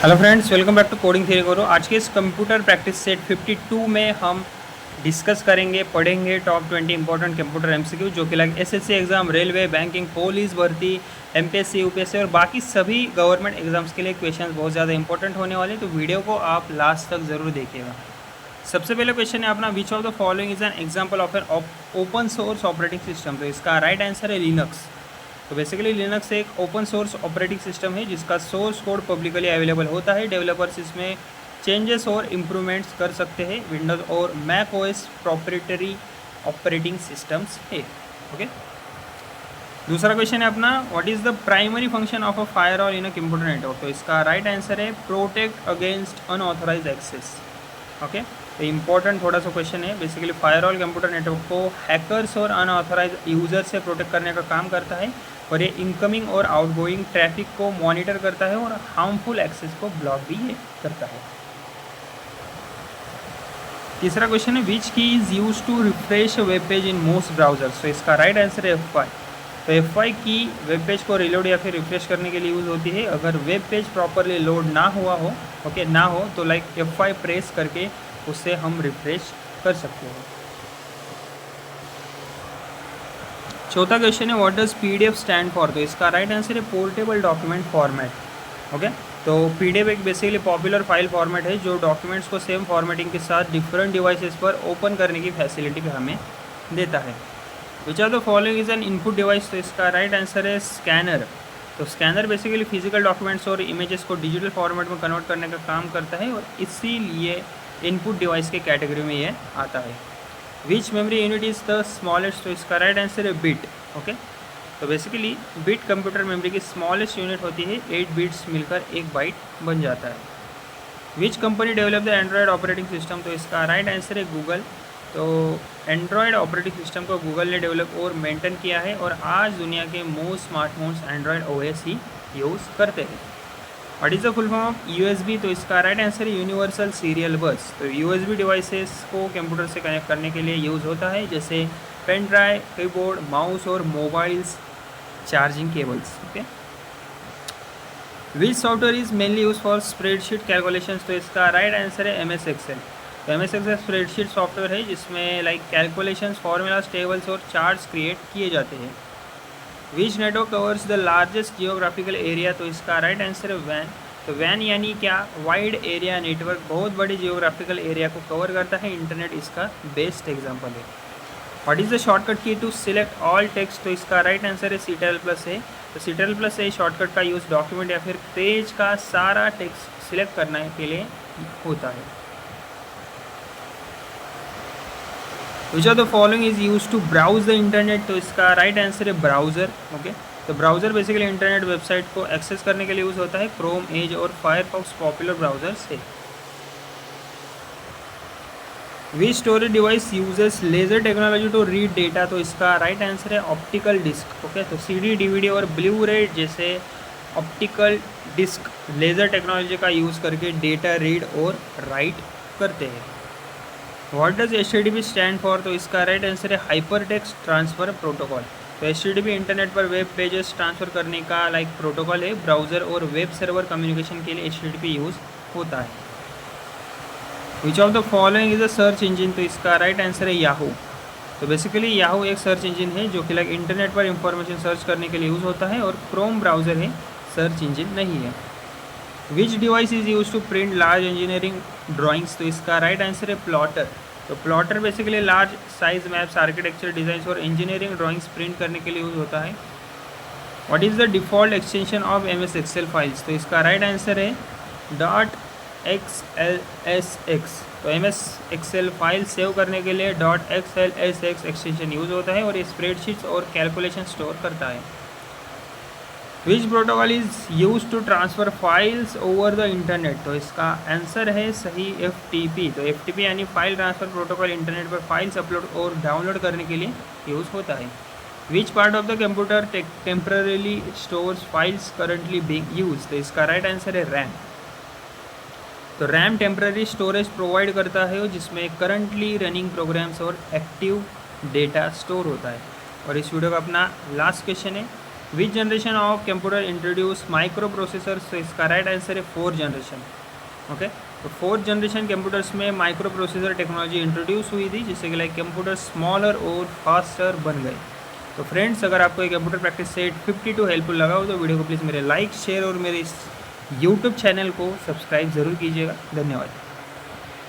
Hello friends, welcome back to coding theory Guru. आज के इस कंप्यूटर प्रैक्टिस सेट 52 में हम डिस्कस करेंगे, पढ़ेंगे टॉप 20 इंपॉर्टेंट कंप्यूटर एमसीक्यू जो कि like SSC exam, railway, banking, police भर्ती, एमपीएससी, यूपीएससी और बाकी सभी गवर्नमेंट एग्जाम्स के लिए क्वेश्चन बहुत ज़्यादा इंपॉर्टेंट होने वाले, तो वीडियो को आप लास्ट तक ज़रूर देखिएगा। सबसे पहले क्वेश्चन है अपना, विच of the following is an example of an open source operating system. तो इसका राइट आंसर है लिनक्स। तो बेसिकली लिनक्स एक ओपन सोर्स ऑपरेटिंग सिस्टम है जिसका सोर्स कोड पब्लिकली अवेलेबल होता है। डेवलपर्स इसमें चेंजेस और इम्प्रूवमेंट्स कर सकते हैं। विंडोज़ और Mac OS proprietary operating systems है। ओके, दूसरा क्वेश्चन है अपना, what is the primary function of a firewall in a computer network. तो इसका राइट आंसर है protect against unauthorised access. Okay, तो इम्पॉर्टेंट थोड़ा सा क्वेश्चन है। बेसिकली फायरवॉल कंप्यूटर नेटवर्क को हैकर्स और अनऑथराइज्ड यूजर से प्रोटेक्ट करने का काम करता है और ये इनकमिंग और आउटगोइंग ट्रैफिक को मॉनिटर करता है और हार्मफुल एक्सेस को ब्लॉक भी ये करता है। तीसरा क्वेश्चन है, which key is use to refresh web page in most browsers. तो इसका राइट आंसर है F5। तो F5 की वेब पेज को रिलोड या फिर रिफ्रेश करने के लिए यूज़ होती है। अगर वेब पेज प्रॉपरली लोड ना हुआ हो, ना हो, तो लाइक F5 प्रेस करके उससे हम रिफ्रेश कर सकते हैं। चौथा क्वेश्चन है, what does PDF stand for. तो इसका राइट आंसर है पोर्टेबल डॉक्यूमेंट फॉर्मेट। ओके, तो PDF एक बेसिकली पॉपुलर फाइल फॉर्मेट है जो डॉक्यूमेंट्स को सेम फॉर्मेटिंग के साथ डिफरेंट डिवाइसेस पर ओपन करने की फैसिलिटी भी हमें देता है। Which are the following is an input device. तो इसका राइट आंसर है स्कैनर। तो स्कैनर बेसिकली फिजिकल डॉक्यूमेंट्स और इमेजेस को डिजिटल फॉर्मेट में कन्वर्ट करने का काम करता है और इसीलिए इनपुट डिवाइस के कैटेगरी में ये आता है। Which memory unit is the smallest. तो इसका राइट आंसर है बिट। ओके, तो बेसिकली बिट कंप्यूटर मेमोरी की स्मॉलेस्ट यूनिट होती है। 8 बिट्स मिलकर 1 बाइट बन जाता है। Which company develop the Android operating system. तो इसका राइट आंसर है गूगल। तो एंड्रॉयड ऑपरेटिंग सिस्टम को गूगल ने डेवलप और मेंटेन किया है और आज दुनिया के मोस्ट स्मार्टफोन्स एंड्रॉयड OS ही यूज़ करते हैं। What is the full form of USB। तो इसका राइट आंसर है यूनिवर्सल सीरियल बस। तो USB डिवाइसेस को कंप्यूटर से कनेक्ट करने के लिए यूज़ होता है, जैसे पेन ड्राइव, कीबोर्ड, माउस और mobiles charging cables. Okay, which software is mainly use for spreadsheet calculations. तो इसका राइट आंसर है MS Excel। तो MS Excel स्प्रेडशीट सॉफ्टवेयर है जिसमें लाइक कैलकुलेशंस, फॉर्मूलाज, टेबल्स और चार्ट्स क्रिएट किए जाते हैं। Which network covers the largest geographical area. तो इसका राइट आंसर है वैन। तो वैन यानी क्या, वाइड एरिया नेटवर्क बहुत बड़े जियोग्राफिकल एरिया को कवर करता है। इंटरनेट इसका बेस्ट एग्जाम्पल है। व्हाट इज़ द शॉर्टकट की टू सिलेक्ट ऑल टेक्स्ट। तो इसका राइट आंसर है Ctrl+A। तो Ctrl+A शॉर्टकट का यूज़ डॉक्यूमेंट या फिर पेज का सारा टेक्स्ट सिलेक्ट करने के लिए होता है। Which of the following is use to browse the internet. तो इसका राइट आंसर है ब्राउज़र। ओके, तो ब्राउज़र बेसिकली इंटरनेट वेबसाइट को एक्सेस करने के लिए यूज़ होता है। क्रोम, एज और फायरफॉक्स पॉपुलर ब्राउजर्स है। Which storage device uses laser technology to read data. तो इसका राइट आंसर है ऑप्टिकल डिस्क। ओके, तो CD, DVD और ब्लू रे जैसे ऑप्टिकल डिस्क लेज़र टेक्नोलॉजी का यूज़ करके डेटा रीड और राइट करते हैं। What does HTTP stand for. तो इसका राइट आंसर है हाइपर टेक्स्ट ट्रांसफ़र प्रोटोकॉल। तो HTTP इंटरनेट पर वेब पेजेस ट्रांसफ़र करने का लाइक प्रोटोकॉल है। ब्राउज़र और वेब सर्वर कम्युनिकेशन के लिए HTTP यूज़ होता है। Which of the following is a search engine. तो इसका राइट आंसर है याहू। तो बेसिकली याहू एक सर्च इंजिन है जो कि लाइक इंटरनेट पर इंफॉर्मेशन सर्च करने के लिए यूज़ होता है और क्रोम ब्राउज़र है, सर्च इंजिन नहीं है। Which device is use to print large engineering drawings. तो इसका राइट आंसर है प्लॉटर। तो plotter basically large size maps, architecture designs और इंजीनियरिंग ड्राइंग्स प्रिंट करने के लिए यूज़ होता है। What is the default extension of MS Excel files. तो इसका राइट आंसर है .xlsx। तो MS Excel फाइल सेव करने के लिए .xlsx एक्सटेंशन यूज़ होता है और ये स्प्रेडशीट्स और कैलकुलेशन स्टोर करता है। Which protocol is use to transfer files over the internet. तो इसका आंसर है सही FTP। तो FTP यानी फाइल ट्रांसफ़र प्रोटोकॉल इंटरनेट पर फाइल्स अपलोड और डाउनलोड करने के लिए यूज़ होता है। Which part of the computer temporarily stores files currently being use. तो इसका राइट आंसर है रैम। तो रैम टेम्पररी स्टोरेज प्रोवाइड करता है जिसमें करंटली रनिंग प्रोग्राम्स और एक्टिव डेटा स्टोर होता है। और इस वीडियो का अपना लास्ट क्वेश्चन है, विच generation of computer introduce micro processor, तो इसका राइट आंसर है 4th जनरेशन। ओके, तो 4th जनरेशन कंप्यूटर्स में माइक्रो प्रोसेसर टेक्नोलॉजी इंट्रोड्यूस हुई थी, जिससे कि लाइक कंप्यूटर स्मॉलर और फास्टर बन गए। तो फ्रेंड्स, अगर आपको ये कंप्यूटर प्रैक्टिस सेट 52 हेल्पफुल लगा हो तो वीडियो को प्लीज़ मेरे लाइक शेयर और मेरे इस यूट्यूब चैनल को सब्सक्राइब ज़रूर कीजिएगा। धन्यवाद।